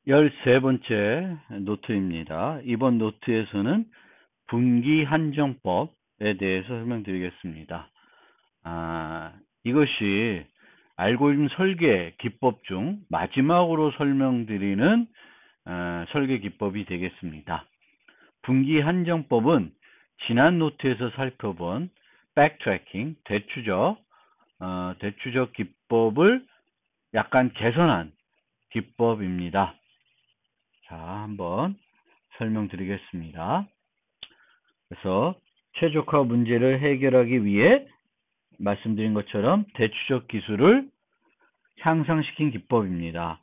13번째 노트입니다. 이번 노트에서는 분기 한정법에 대해서 설명드리겠습니다. 이것이 알고리즘 설계 기법 중 마지막으로 설명드리는 설계 기법이 되겠습니다. 분기 한정법은 지난 노트에서 살펴본 백트래킹, 대추적 기법을 약간 개선한 기법입니다. 자, 한번 설명드리겠습니다. 그래서 최적화 문제를 해결하기 위해 말씀드린 것처럼 대추적 기술을 향상시킨 기법입니다.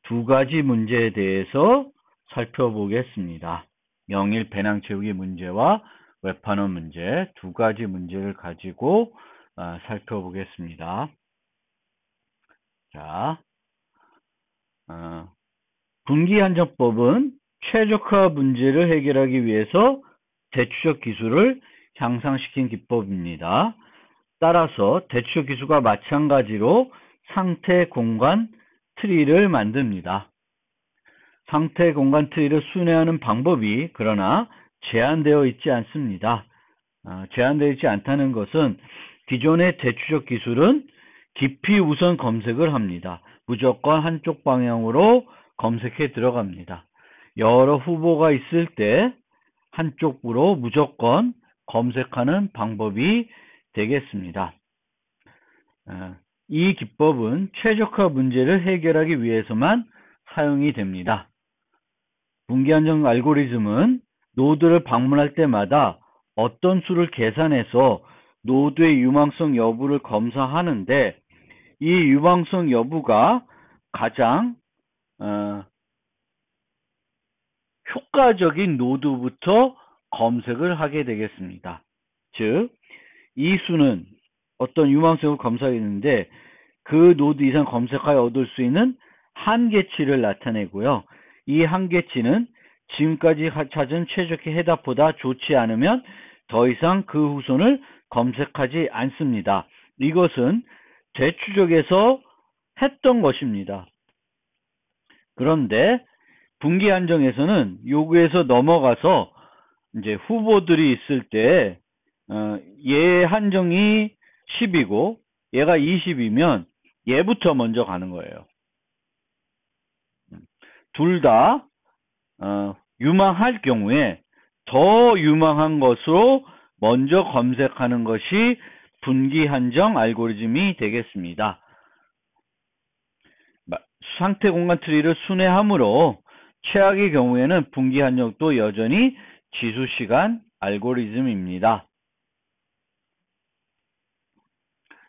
두 가지 문제에 대해서 살펴보겠습니다. 영일 배낭 채우기 문제와 웹판원 문제, 두 가지 문제를 가지고 살펴보겠습니다. 자, 분기 한정법은 최적화 문제를 해결하기 위해서 대추적 기술을 향상시킨 기법입니다. 따라서 대추적 기술과 마찬가지로 상태 공간 트리를 만듭니다. 상태 공간 트리를 순회하는 방법이 그러나 제한되어 있지 않습니다. 제한되어 있지 않다는 것은 기존의 대추적 기술은 깊이 우선 검색을 합니다. 무조건 한쪽 방향으로 검색해 들어갑니다. 여러 후보가 있을 때 한쪽으로 무조건 검색하는 방법이 되겠습니다. 이 기법은 최적화 문제를 해결하기 위해서만 사용이 됩니다. 분기 한정 알고리즘은 노드를 방문할 때마다 어떤 수를 계산해서 노드의 유망성 여부를 검사하는데 이 유망성 여부가 가장 효과적인 노드부터 검색을 하게 되겠습니다. 즉, 이 수는 어떤 유망성을 검사했는데 그 노드 이상 검색하여 얻을 수 있는 한계치를 나타내고요. 이 한계치는 지금까지 찾은 최적의 해답보다 좋지 않으면 더 이상 그 후손을 검색하지 않습니다. 이것은 대추적에서 했던 것입니다. 그런데 분기 한정에서는 요구에서 넘어가서 이제 후보들이 있을 때 얘 한정이 10이고 얘가 20이면 얘부터 먼저 가는 거예요. 둘 다 유망할 경우에 더 유망한 것으로 먼저 검색하는 것이 분기 한정 알고리즘이 되겠습니다. 상태 공간 트리를 순회함으로 최악의 경우에는 분기 한정도 여전히 지수시간 알고리즘입니다.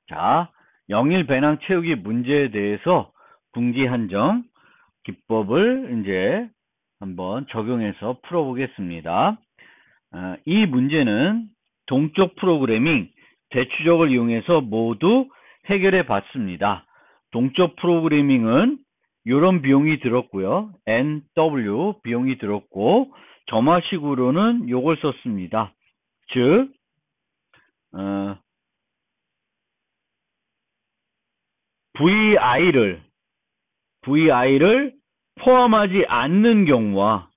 자, 영일 배낭 채우기 문제에 대해서 분기 한정 기법을 이제 한번 적용해서 풀어보겠습니다. 이 문제는 동적 프로그래밍, 대추적을 이용해서 모두 해결해 봤습니다. 동적 프로그래밍은 이런 비용이 들었고요. NW 비용이 들었고 점화식으로는 요걸 썼습니다. 즉 VI를 포함하지 않는 경우와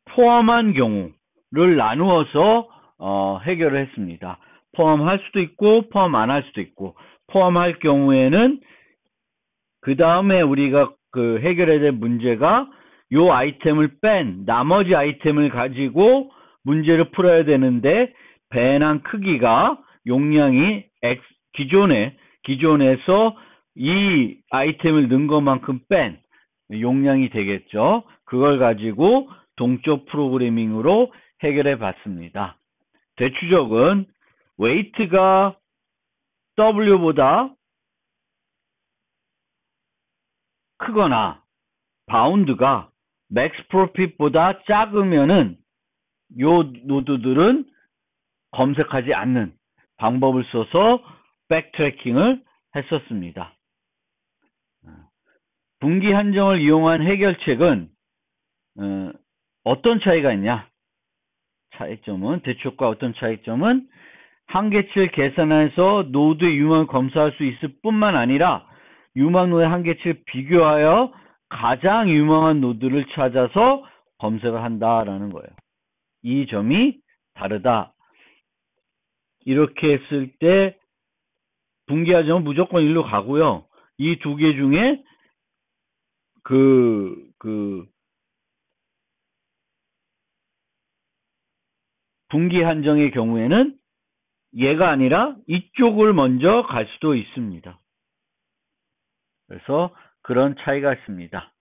포함한 경우를 나누어서 해결을 했습니다. 포함할 수도 있고 포함 안 할 수도 있고 포함할 경우에는 그 다음에 우리가 해결해야 될 문제가 요 아이템을 뺀 나머지 아이템을 가지고 문제를 풀어야 되는데 배낭 크기가 용량이 기존에서 이 아이템을 넣은 것만큼 뺀 용량이 되겠죠. 그걸 가지고 동적 프로그래밍으로 해결해 봤습니다. 대추적은 웨이트가 W보다 크거나 바운드가 맥스 프로핏보다 작으면은 요 노드들은 검색하지 않는 방법을 써서 백트래킹을 했었습니다. 분기 한정을 이용한 해결책은 어떤 차이가 있냐? 차이점은 대추적과 어떤 차이점은 한계치를 계산해서 노드의 유망을 검사할 수 있을 뿐만 아니라 유망 노드의 한계치를 비교하여 가장 유명한 노드를 찾아서 검색을 한다라는 거예요. 이 점이 다르다. 이렇게 했을 때 분기하점은 무조건 1로 가고요. 이 두 개 중에 분기 한정의 경우에는 얘가 아니라 이쪽을 먼저 갈 수도 있습니다. 그래서 그런 차이가 있습니다.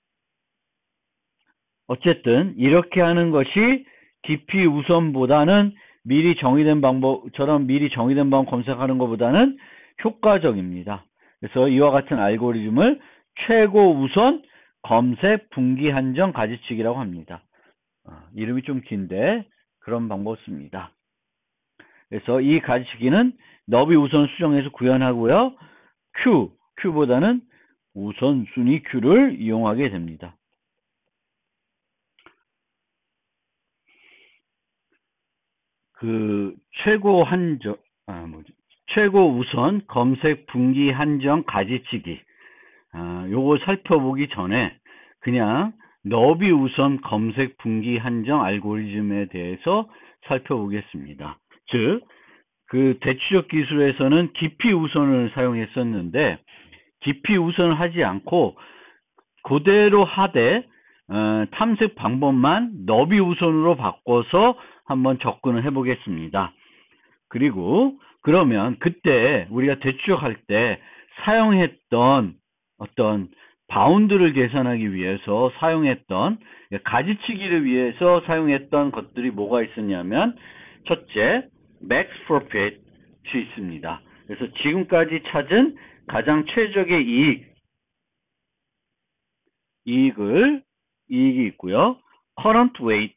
어쨌든 이렇게 하는 것이 깊이 우선보다는 미리 정의된 방법 검색하는 것보다는 효과적입니다. 그래서 이와 같은 알고리즘을 최고 우선 검색 분기 한정 가지치기라고 합니다. 이름이 좀 긴데 그런 방법 씁니다. 그래서 이 가지치기는 너비 우선 수정해서 구현하고요. Q보다는 우선순위 Q를 이용하게 됩니다. 최고 우선 검색 분기 한정 가지치기. 요거 살펴보기 전에 그냥 너비 우선 검색 분기 한정 알고리즘에 대해서 살펴보겠습니다. 즉, 그 대추적 기술에서는 깊이 우선을 사용했었는데 깊이 우선을 하지 않고 그대로 하되 탐색 방법만 너비 우선으로 바꿔서 한번 접근을 해보겠습니다. 그리고 그러면 그때 우리가 대추적할 때 사용했던 어떤 바운드를 계산하기 위해서 사용했던 가지치기를 위해서 사용했던 것들이 뭐가 있었냐면 첫째, max profit이 있습니다. 그래서 지금까지 찾은 가장 최적의 이익이 있고요. current weight,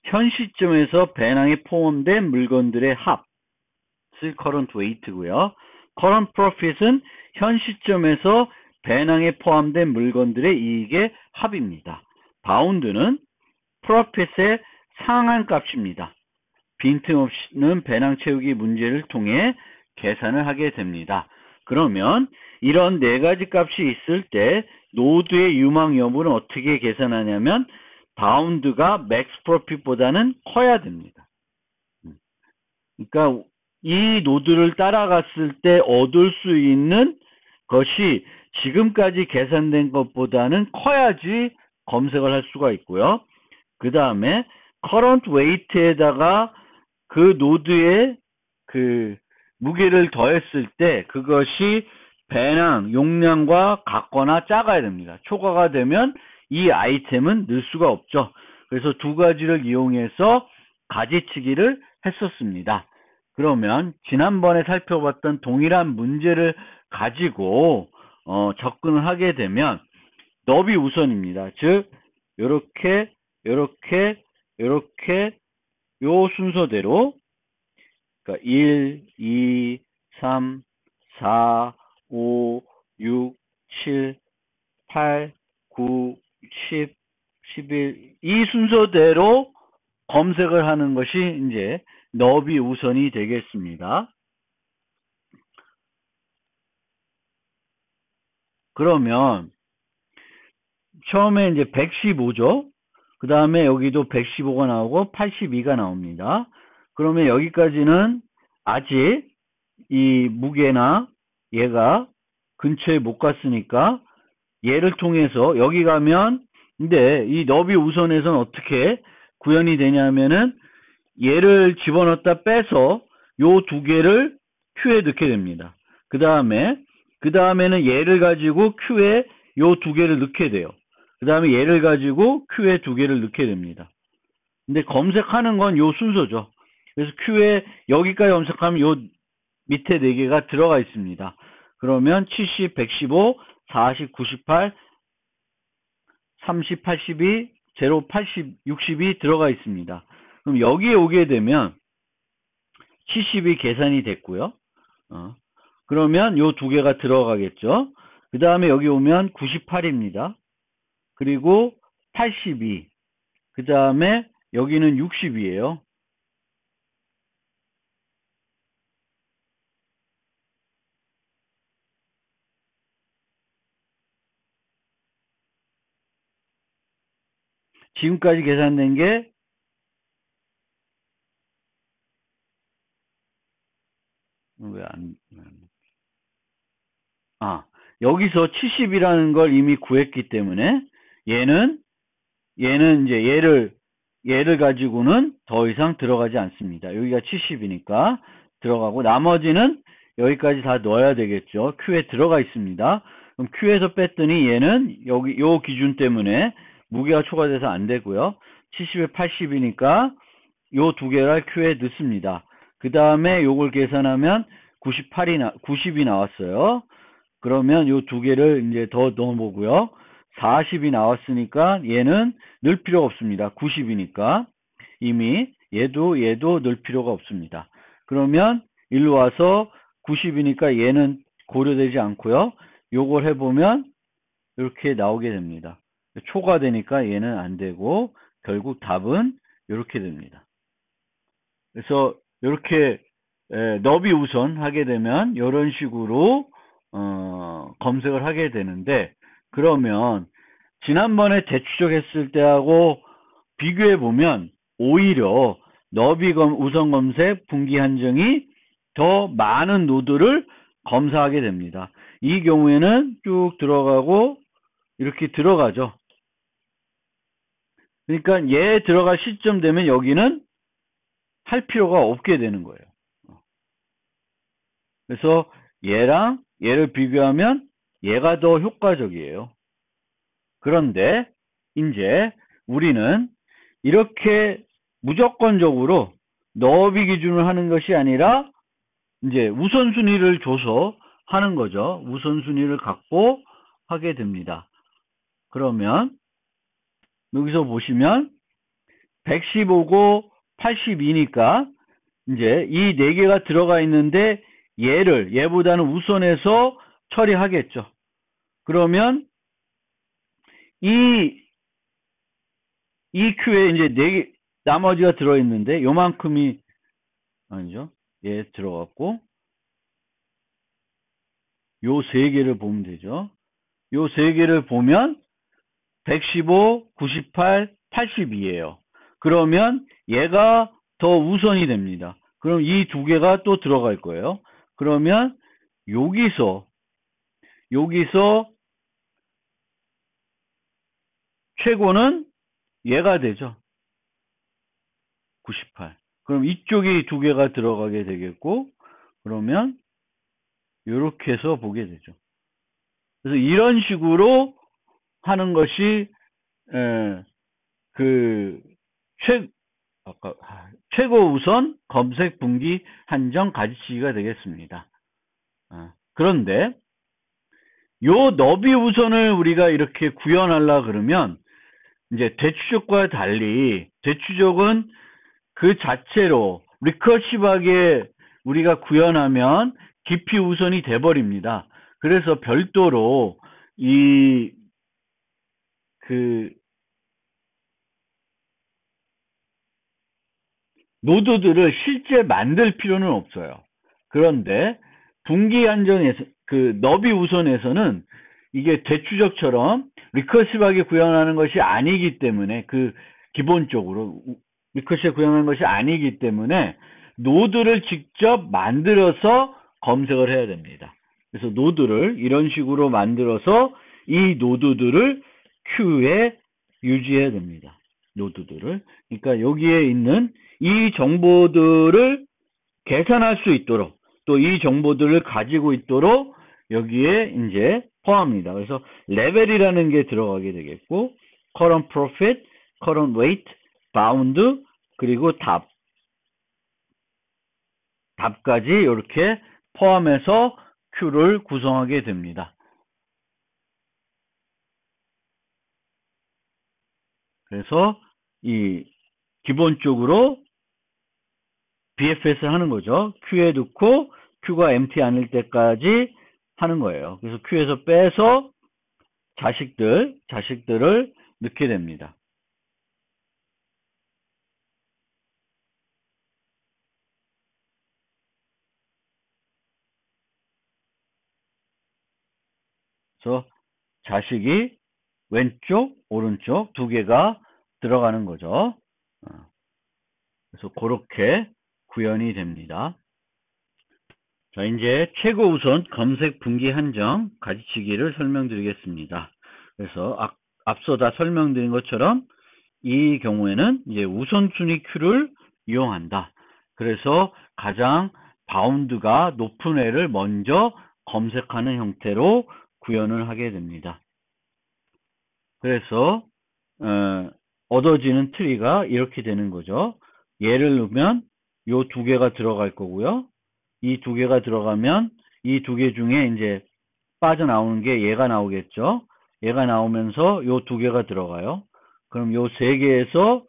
현 시점에서 배낭에 포함된 물건들의 합, current weight고요. current profit은 현 시점에서 배낭에 포함된 물건들의 이익의 합입니다. 바운드는 profit의 상한값입니다. 빈틈없는 배낭 채우기 문제를 통해 계산을 하게 됩니다. 그러면 이런 네 가지 값이 있을 때 노드의 유망 여부는 어떻게 계산하냐면 바운드가 맥스 프로핏보다는 커야 됩니다. 그러니까 이 노드를 따라갔을 때 얻을 수 있는 것이 지금까지 계산된 것보다는 커야지 검색을 할 수가 있고요. 그 다음에 current weight에다가 그 노드의 그 무게를 더했을 때 그것이 배낭 용량과 같거나 작아야 됩니다. 초과가 되면 이 아이템은 넣을 수가 없죠. 그래서 두 가지를 이용해서 가지치기를 했었습니다. 그러면 지난번에 살펴봤던 동일한 문제를 가지고 접근을 하게 되면 너비 우선입니다. 즉 요렇게 요 순서대로 그러니까 1, 2, 3, 4, 5, 6, 7, 8, 9, 10, 11 이 순서대로 검색을 하는 것이 이제 너비 우선이 되겠습니다. 그러면 처음에 이제 115죠. 그 다음에 여기도 115가 나오고 82가 나옵니다. 그러면 여기까지는 아직 이 무게나 얘가 근처에 못 갔으니까 얘를 통해서 여기 가면 근데 이 너비 우선에서는 어떻게 구현이 되냐면은 얘를 집어넣었다 빼서 요 두 개를 Q에 넣게 됩니다. 그 다음에는 얘를 가지고 Q에 요 두 개를 넣게 돼요. 그 다음에 얘를 가지고 Q에 두 개를 넣게 됩니다. 근데 검색하는 건 요 순서죠. 그래서 Q에 여기까지 검색하면 요 밑에 네 개가 들어가 있습니다. 그러면 70, 115, 40, 98, 30, 82, 0, 80, 60이 들어가 있습니다. 그럼 여기에 오게 되면 70이 계산이 됐고요. 그러면 요 두 개가 들어가겠죠. 그 다음에 여기 오면 98입니다. 그리고 82. 그 다음에 여기는 60이에요. 지금까지 계산된 게 왜 여기서 70이라는 걸 이미 구했기 때문에 얘는 이제 얘를 가지고는 더 이상 들어가지 않습니다. 여기가 70이니까 들어가고 나머지는 여기까지 다 넣어야 되겠죠. Q에 들어가 있습니다. 그럼 Q에서 뺐더니 얘는 여기 요 기준 때문에 무게가 초과돼서 안 되고요. 70에 80이니까 요 두 개를 Q에 넣습니다. 그 다음에 요걸 계산하면 90이 나왔어요. 그러면 요 두 개를 이제 더 넣어보고요. 40이 나왔으니까 얘는 넣을 필요가 없습니다. 90이니까 이미 얘도 넣을 필요가 없습니다. 그러면 일로 와서 90이니까 얘는 고려되지 않고요. 요걸 해보면 이렇게 나오게 됩니다. 초과되니까 얘는 안 되고 결국 답은 이렇게 됩니다. 그래서 이렇게 너비 우선 하게 되면 이런 식으로 검색을 하게 되는데, 그러면 지난번에 대추적 했을 때하고 비교해 보면 오히려 너비 우선 검색 분기 한정이 더 많은 노드를 검사하게 됩니다. 이 경우에는 쭉 들어가고 이렇게 들어가죠. 그러니까 얘 들어갈 시점 되면 여기는 할 필요가 없게 되는 거예요. 그래서 얘랑 얘를 비교하면 얘가 더 효과적이에요. 그런데 이제 우리는 이렇게 무조건적으로 너비 기준을 하는 것이 아니라 이제 우선순위를 줘서 하는 거죠. 우선순위를 갖고 하게 됩니다. 그러면 여기서 보시면 115고 82니까 이제 이 네 개가 들어가 있는데 얘보다는 우선해서 처리하겠죠. 그러면 이 Q에 이제 네 개, 나머지가 들어있는데 요만큼이 아니죠. 얘 들어갔고 요 세 개를 보면 되죠. 요 세 개를 보면 115, 98, 82예요. 그러면 얘가 더 우선이 됩니다. 그럼 이 두 개가 또 들어갈 거예요. 그러면 여기서 최고는 얘가 되죠. 98. 그럼 이쪽이 두 개가 들어가게 되겠고, 그러면 이렇게 해서 보게 되죠. 그래서 이런 식으로 하는 것이 최고 우선 검색 분기 한정 가지치기가 되겠습니다. 그런데 요 너비 우선을 우리가 이렇게 구현하려 그러면 이제 대추적과 달리 대추적은 그 자체로 리커시브하게 우리가 구현하면 깊이 우선이 돼버립니다. 그래서 별도로 노드들을 실제 만들 필요는 없어요. 그런데 분기 한정에서 너비 우선에서는 이게 대추적처럼 리커시브하게 구현하는 것이 아니기 때문에 기본적으로 리커시브하게 구현하는 것이 아니기 때문에 노드를 직접 만들어서 검색을 해야 됩니다. 그래서 노드를 이런 식으로 만들어서 이 노드들을 Q에 유지해야 됩니다. 노드들을. 그러니까 여기에 있는 이 정보들을 계산할 수 있도록 또 이 정보들을 가지고 있도록 여기에 이제 포함합니다. 그래서 레벨이라는 게 들어가게 되겠고 current profit, current weight, bound 그리고 답까지 이렇게 포함해서 Q를 구성하게 됩니다. 그래서 기본적으로 BFS 하는 거죠. Q에 넣고 Q가 empty 아닐 때까지 하는 거예요. 그래서 Q에서 빼서 자식들을 넣게 됩니다. 그래서 자식이 왼쪽, 오른쪽 두 개가 들어가는 거죠. 그래서 그렇게 구현이 됩니다. 자, 이제 최고 우선 검색 분기 한정 가지치기를 설명드리겠습니다. 그래서 앞서 다 설명드린 것처럼 이 경우에는 이제 우선순위 큐를 이용한다. 그래서 가장 바운드가 높은 애를 먼저 검색하는 형태로 구현을 하게 됩니다. 그래서 얻어지는 트리가 이렇게 되는 거죠. 얘를 넣으면 요 두 개가 들어갈 거고요. 이 두 개가 들어가면 이 두 개 중에 이제 빠져나오는 게 얘가 나오겠죠. 얘가 나오면서 요 두 개가 들어가요. 그럼 요 세 개에서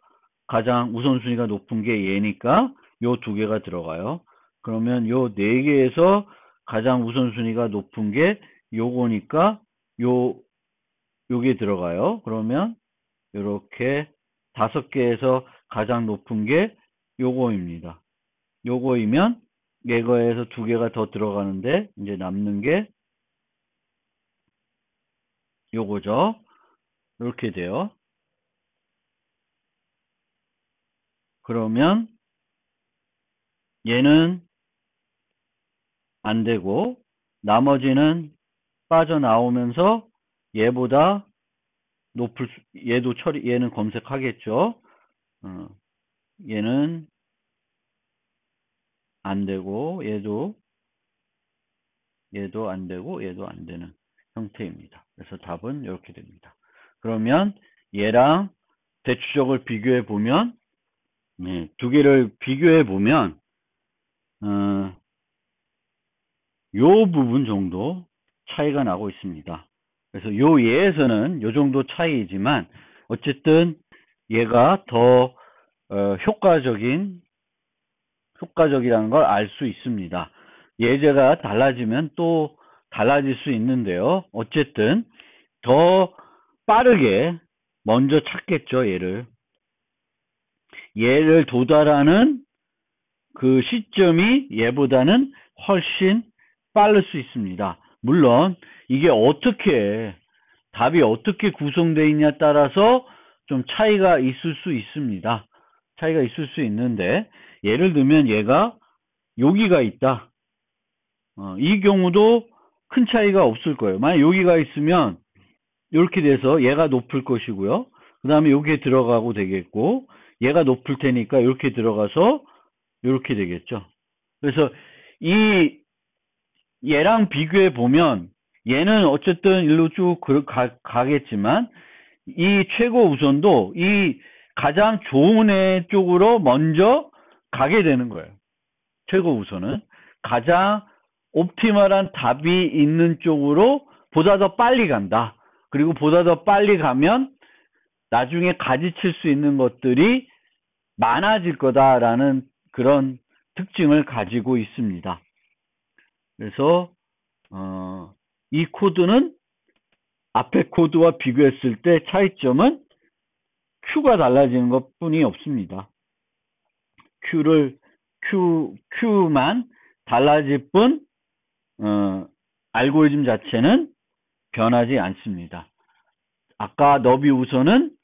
가장 우선순위가 높은 게 얘니까 요 두 개가 들어가요. 그러면 요 네 개에서 가장 우선순위가 높은 게 요거니까 요게 들어가요. 그러면 요렇게 5개에서 가장 높은 게 요거입니다. 요거이면 얘거에서 두 개가 더 들어가는데 이제 남는 게 요거죠. 이렇게 돼요. 그러면 얘는 안 되고 나머지는 빠져나오면서 얘보다 얘는 검색하겠죠. 얘는 안 되고 얘도 안 되고 얘도 안 되는 형태입니다. 그래서 답은 이렇게 됩니다. 그러면 얘랑 대추적을 비교해 보면 두 개를 비교해 보면 요 부분 정도 차이가 나고 있습니다. 그래서 요 예에서는 요 정도 차이이지만 어쨌든 얘가 더 효과적이라는 걸 알 수 있습니다. 예제가 달라지면 또 달라질 수 있는데요. 어쨌든 더 빠르게 먼저 찾겠죠. 얘를 도달하는 그 시점이 얘보다는 훨씬 빠를 수 있습니다. 물론 이게 답이 어떻게 구성되어 있냐에 따라서 좀 차이가 있을 수 있습니다. 차이가 있을 수 있는데 예를 들면 얘가 여기가 있다. 이 경우도 큰 차이가 없을 거예요. 만약 여기가 있으면 이렇게 돼서 얘가 높을 것이고요. 그 다음에 여기에 들어가고 되겠고 얘가 높을 테니까 이렇게 들어가서 이렇게 되겠죠. 그래서 얘랑 비교해 보면 얘는 어쨌든 일로 쭉 가겠지만 이 최고 우선도 이 가장 좋은 애 쪽으로 먼저 가게 되는 거예요. 최고 우선은 가장 옵티멀한 답이 있는 쪽으로 보다 더 빨리 간다. 그리고 보다 더 빨리 가면 나중에 가지칠 수 있는 것들이 많아질 거다라는 그런 특징을 가지고 있습니다. 그래서 이 코드는 앞에 코드와 비교했을 때 차이점은 Q가 달라지는 것 뿐이 없습니다. Q만 달라질 뿐 알고리즘 자체는 변하지 않습니다. 아까 너비 우선은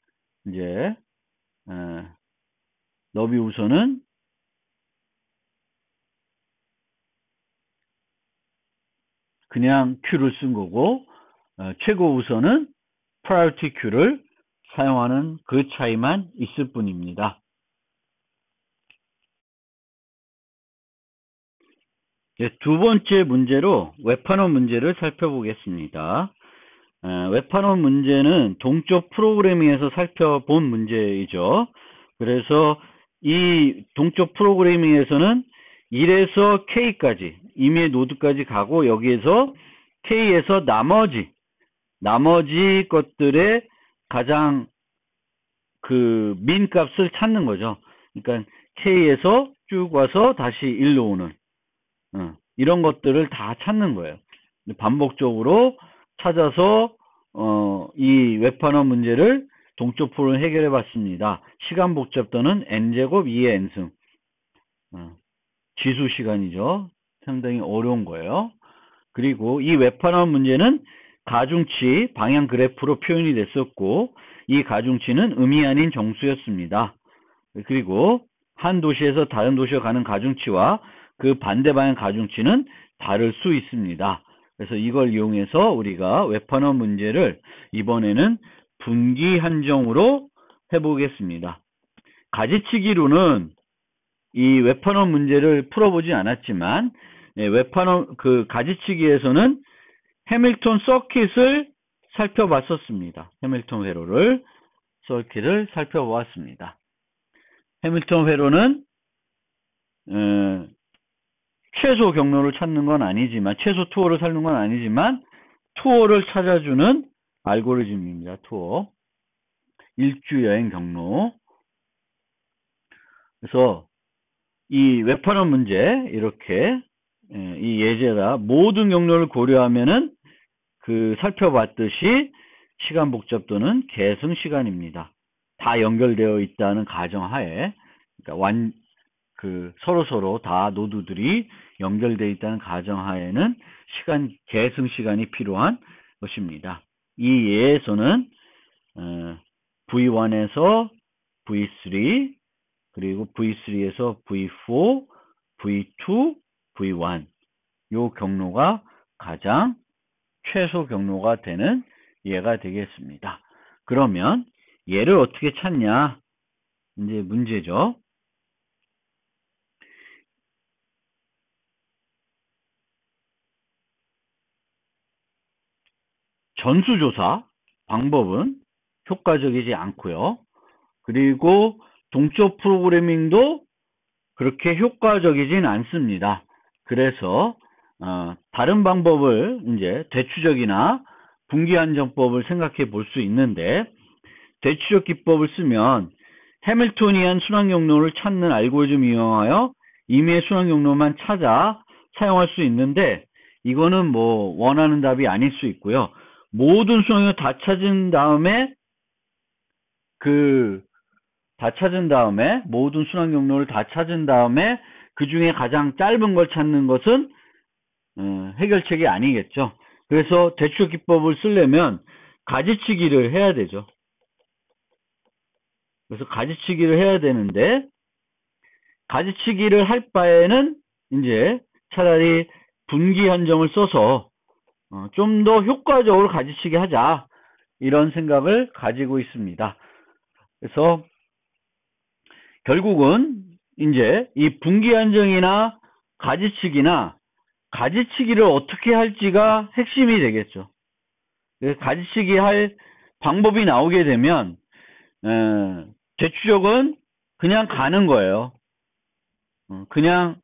그냥 Q를 쓴 거고 최고 우선은 priority Q를 사용하는 그 차이만 있을 뿐입니다. 두 번째 문제로 웹판원 문제를 살펴보겠습니다. 웹판원 문제는 동적 프로그래밍에서 살펴본 문제이죠. 그래서 이 동적 프로그래밍에서는 1에서 K까지 임의의 노드까지 가고 여기에서 K에서 나머지 것들의 가장 그 민 값을 찾는 거죠. 그러니까 K에서 쭉 와서 다시 1로 오는 이런 것들을 다 찾는 거예요. 반복적으로 찾아서 이 웹판원 문제를 동적 프로를 해결해 봤습니다. 시간 복잡 또는 n제곱 2의 n승 지수 시간이죠. 상당히 어려운 거예요. 그리고 이 웹판원 문제는 가중치 방향 그래프로 표현이 됐었고 이 가중치는 음이 아닌 정수였습니다. 그리고 한 도시에서 다른 도시로 가는 가중치와 그 반대 방향 가중치는 다를 수 있습니다. 그래서 이걸 이용해서 우리가 웹환원 문제를 이번에는 분기 한정으로 해보겠습니다. 가지치기로는 이 웹환원 문제를 풀어보지 않았지만 웹환원 그 가지치기에서는 해밀턴 서킷을 살펴봤었습니다. 해밀턴 회로를 서킷을 살펴보았습니다. 해밀턴 회로는 최소 경로를 찾는 건 아니지만 최소 투어를 찾는 건 아니지만 투어를 찾아주는 알고리즘입니다. 투어 일주 여행 경로. 그래서 이 웹환원 문제 이렇게 이 예제가 모든 경로를 고려하면은 그 살펴봤듯이 시간 복잡도는 계승 시간입니다. 다 연결되어 있다는 가정하에 그러니까 서로 다 노드들이 연결되어 있다는 가정하에는 계승 시간이 필요한 것입니다. 이 예에서는 V1에서 V3 그리고 V3에서 V4, V2, V1 요 경로가 가장 최소 경로가 되는 예가 되겠습니다. 그러면 얘를 어떻게 찾냐? 이제 문제죠. 전수조사 방법은 효과적이지 않고요. 그리고 동적 프로그래밍도 그렇게 효과적이진 않습니다. 그래서 다른 방법을 이제 대추적이나 분기한정법을 생각해 볼 수 있는데 대추적 기법을 쓰면 해밀토니안 순환 경로를 찾는 알고리즘을 이용하여 임의의 순환 경로만 찾아 사용할 수 있는데 이거는 뭐 원하는 답이 아닐 수 있고요. 모든 순환 경로 다 찾은 다음에 모든 순환 경로를 다 찾은 다음에 그 중에 가장 짧은 걸 찾는 것은 해결책이 아니겠죠. 그래서 대추적 기법을 쓰려면 가지치기를 해야 되죠. 그래서 가지치기를 해야 되는데 가지치기를 할 바에는 이제 차라리 분기 한정을 써서 좀 더 효과적으로 가지치기 하자 이런 생각을 가지고 있습니다. 그래서 결국은 이제 이 분기 한정이나 가지치기를 어떻게 할지가 핵심이 되겠죠. 가지치기 할 방법이 나오게 되면 대추적은 그냥 가는 거예요. 그냥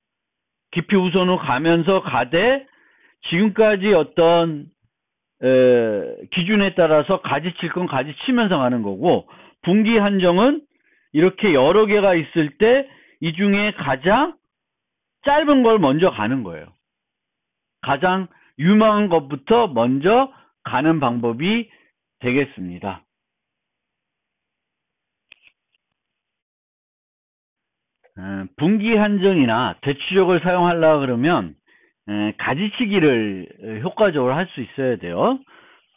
깊이 우선으로 가면서 가되 지금까지 어떤 기준에 따라서 가지칠 건 가지치면서 가는 거고 분기 한정은 이렇게 여러 개가 있을 때 이 중에 가장 짧은 걸 먼저 가는 거예요. 가장 유망한 것부터 먼저 가는 방법이 되겠습니다. 분기 한정이나 대추적을 사용하려고 그러면 가지치기를 효과적으로 할 수 있어야 돼요.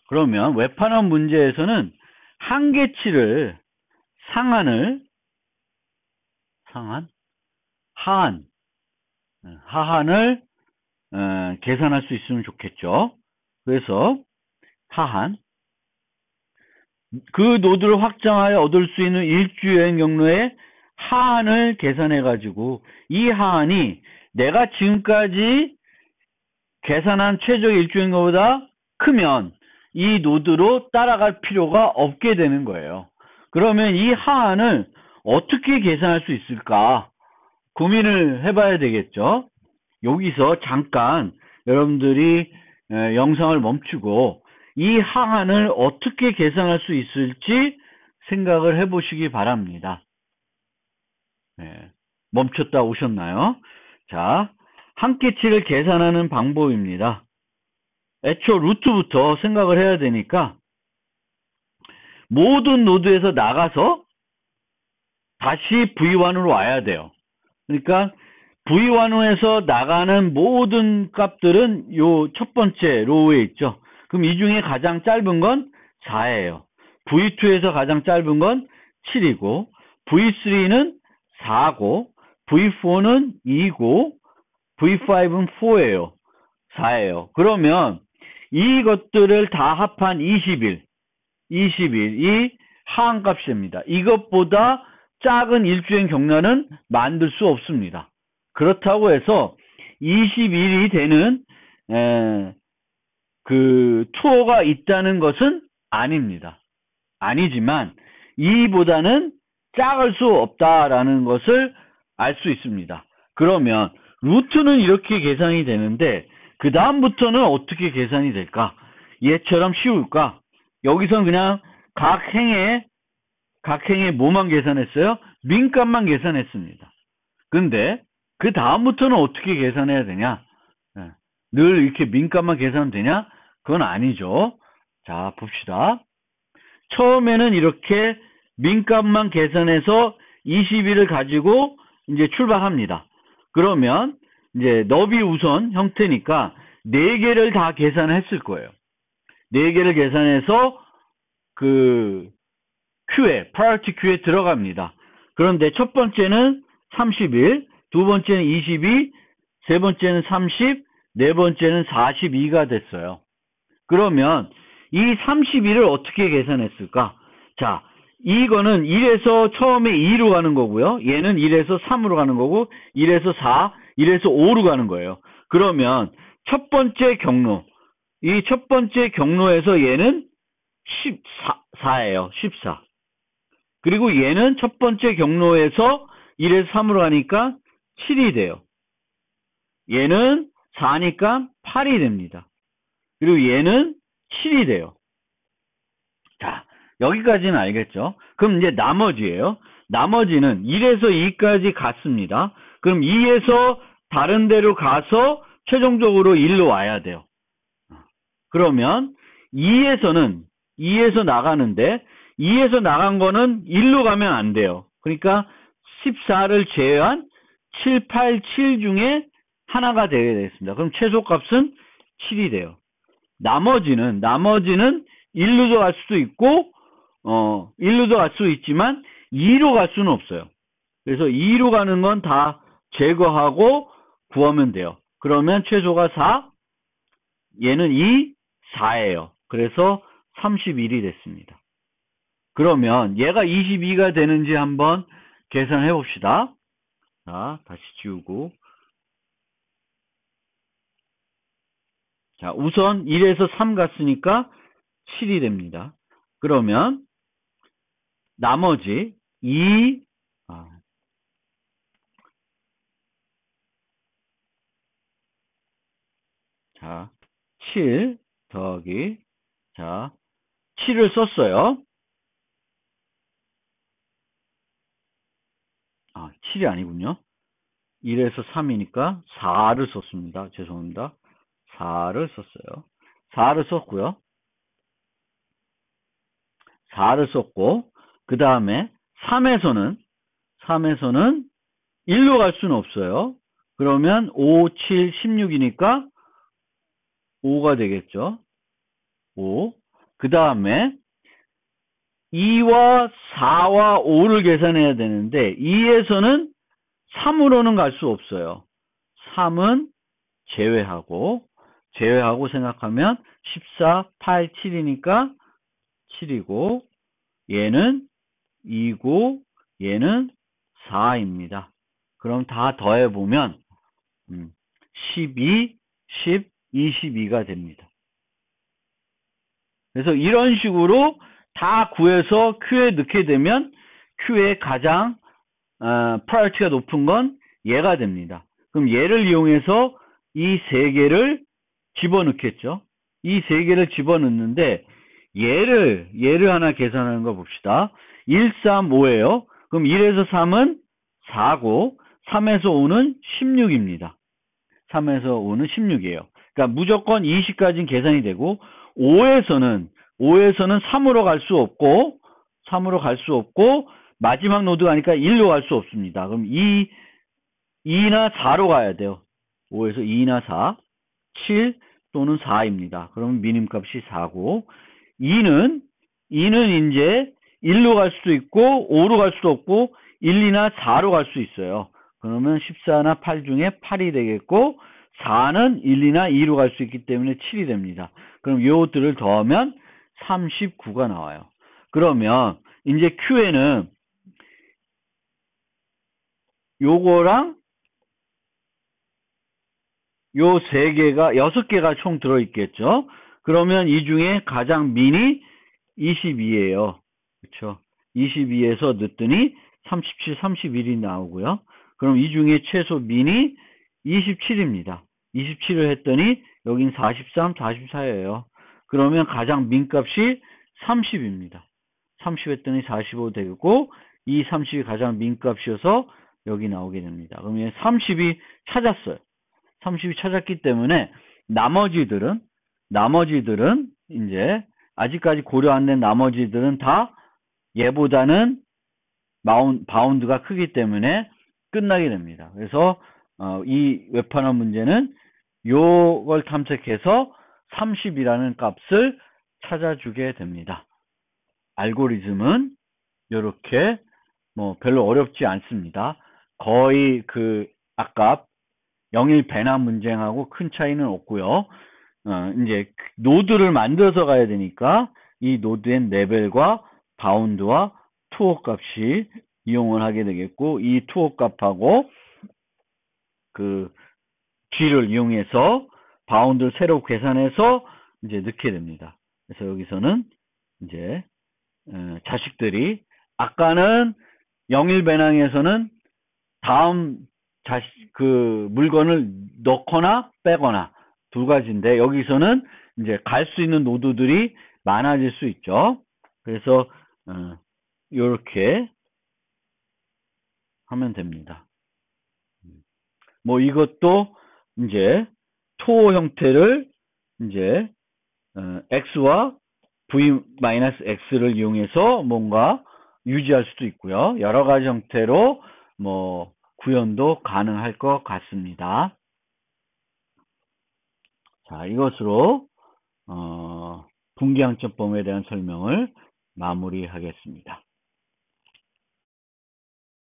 그러면 웹환원 문제에서는 한계치를 하한을 계산할 수 있으면 좋겠죠. 그래서 하한 그 노드를 확장하여 얻을 수 있는 일주 여행 경로의 하한을 계산해 가지고 이 하한이 내가 지금까지 계산한 최적 일주 여행 경로보다 크면 이 노드로 따라갈 필요가 없게 되는 거예요. 그러면 이 하한을 어떻게 계산할 수 있을까 고민을 해봐야 되겠죠. 여기서 잠깐 여러분들이 영상을 멈추고 이 하한을 어떻게 계산할 수 있을지 생각을 해보시기 바랍니다. 멈췄다 오셨나요? 자, 한계치를 계산하는 방법입니다. 애초 루트부터 생각을 해야 되니까 모든 노드에서 나가서 다시 V1으로 와야 돼요. 그러니까 V1에서 나가는 모든 값들은 요 첫 번째 로우에 있죠. 그럼 이 중에 가장 짧은 건 4예요. V2에서 가장 짧은 건 7이고 V3는 4고 V4는 2고 V5는 4예요. 4예요. 그러면 이것들을 다 합한 21이 하한값입니다. 이것보다 작은 일주행 경로는 만들 수 없습니다. 그렇다고 해서 21이 되는 그 투어가 있다는 것은 아닙니다. 아니지만 이보다는 작을 수 없다라는 것을 알 수 있습니다. 그러면 루트는 이렇게 계산이 되는데 그 다음부터는 어떻게 계산이 될까? 얘처럼 쉬울까? 여기선 그냥 각 행에 뭐만 계산했어요? 민값만 계산했습니다. 근데 그 다음부터는 어떻게 계산해야 되냐? 늘 이렇게 민값만 계산하면 되냐? 그건 아니죠. 자, 봅시다. 처음에는 이렇게 민값만 계산해서 21을 가지고 이제 출발합니다. 그러면 이제 너비 우선 형태니까 4개를 다 계산했을 거예요. 4개를 계산해서 그 Q에, priority Q에 들어갑니다. 그런데 첫 번째는 31, 두 번째는 22, 세 번째는 30, 네 번째는 42가 됐어요. 그러면 이 31을 어떻게 계산했을까? 자, 이거는 1에서 처음에 2로 가는 거고요. 얘는 1에서 3으로 가는 거고 1에서 4, 1에서 5로 가는 거예요. 그러면 첫 번째 경로, 이 첫 번째 경로에서 얘는 14예요. 14. 그리고 얘는 첫 번째 경로에서 1에서 3으로 가니까 7이 돼요. 얘는 4니까 8이 됩니다. 그리고 얘는 7이 돼요. 자, 여기까지는 알겠죠? 그럼 이제 나머지예요. 나머지는 1에서 2까지 갔습니다. 그럼 2에서 다른 데로 가서 최종적으로 1로 와야 돼요. 그러면 2에서 나가는데 2에서 나간 거는 1로 가면 안 돼요. 그러니까 14를 제외한 7, 8, 7 중에 하나가 되게 되겠습니다. 그럼 최소값은 7이 돼요. 나머지는 1로도 갈 수도 있고 1로도 갈 수 있지만 2로 갈 수는 없어요. 그래서 2로 가는 건 다 제거하고 구하면 돼요. 그러면 최소가 4, 얘는 2, 4예요. 그래서 31이 됐습니다. 그러면 얘가 22가 되는지 한번 계산해 봅시다. 자, 다시 지우고. 자, 우선 1에서 3 갔으니까 7이 됩니다. 그러면 나머지 2, 자, 7 더하기, 자, 7을 썼어요. 7이 아니군요. 1에서 3이니까 4를 썼습니다. 죄송합니다. 4를 썼어요. 4를 썼고요. 4를 썼고, 그 다음에 3에서는 1로 갈 수는 없어요. 그러면 5, 7, 16이니까 5가 되겠죠. 5. 그 다음에 2와 4와 5를 계산해야 되는데 2에서는 3으로는 갈 수 없어요. 3은 제외하고 생각하면 14, 8, 7이니까 7이고 얘는 2고 얘는 4입니다. 그럼 다 더해보면 12, 10, 22가 됩니다. 그래서 이런 식으로 다 구해서 Q에 넣게 되면 Q의 가장 priority가 높은 건 얘가 됩니다. 그럼 얘를 이용해서 이 세 개를 집어넣겠죠. 이 세 개를 집어넣는데 얘를 하나 계산하는 거 봅시다. 1, 3, 5예요. 그럼 1에서 3은 4고 3에서 5는 16입니다. 3에서 5는 16이에요. 그러니까 무조건 20까지는 계산이 되고 5에서는 3으로 갈 수 없고 마지막 노드가 아니까 1로 갈 수 없습니다. 그럼 2나 4로 가야 돼요. 5에서 2나 4, 7 또는 4입니다. 그러면 미님값이 4고 2는 2는 이제 1로 갈 수도 있고 5로 갈 수도 없고 1, 2나 4로 갈 수 있어요. 그러면 14나 8 중에 8이 되겠고 4는 1, 2나 2로 갈 수 있기 때문에 7이 됩니다. 그럼 요것들을 더하면 39가 나와요. 그러면 이제 Q에는 요거랑 요 3개가 6개가 총 들어있겠죠. 그러면 이 중에 가장 민이 22예요. 그렇죠. 22에서 넣었더니 37, 31이 나오고요. 그럼 이 중에 최소 민이 27입니다. 27을 했더니 여긴 43, 44예요. 그러면 가장 민값이 30입니다. 30 했더니 45 되고 이 30이 가장 민값이어서 여기 나오게 됩니다. 그러면 30이 찾았어요. 30이 찾았기 때문에 나머지들은 이제 아직까지 고려 안 된 나머지들은 다 얘보다는 바운드가 크기 때문에 끝나게 됩니다. 그래서 이 웹하나 문제는 요걸 탐색해서 30이라는 값을 찾아주게 됩니다. 알고리즘은 이렇게 별로 어렵지 않습니다. 거의 아까 영일 배납 문제하고 큰 차이는 없고요. 이제 노드를 만들어서 가야 되니까 이 노드의 레벨과 바운드와 투호 값이 이용을 하게 되겠고, 이 투호 값하고 G를 이용해서 바운드를 새로 계산해서 이제 넣게 됩니다. 그래서 여기서는 이제 자식들이 아까는 영일 배낭에서는 다음 물건을 넣거나 빼거나 두 가지인데, 여기서는 이제 갈 수 있는 노드들이 많아질 수 있죠. 그래서 이렇게 하면 됩니다. 이것도 이제 토 형태를 이제 x와 v-x를 이용해서 뭔가 유지할 수도 있고요. 여러 가지 형태로 구현도 가능할 것 같습니다. 자, 이것으로 분기항점법에 대한 설명을 마무리하겠습니다.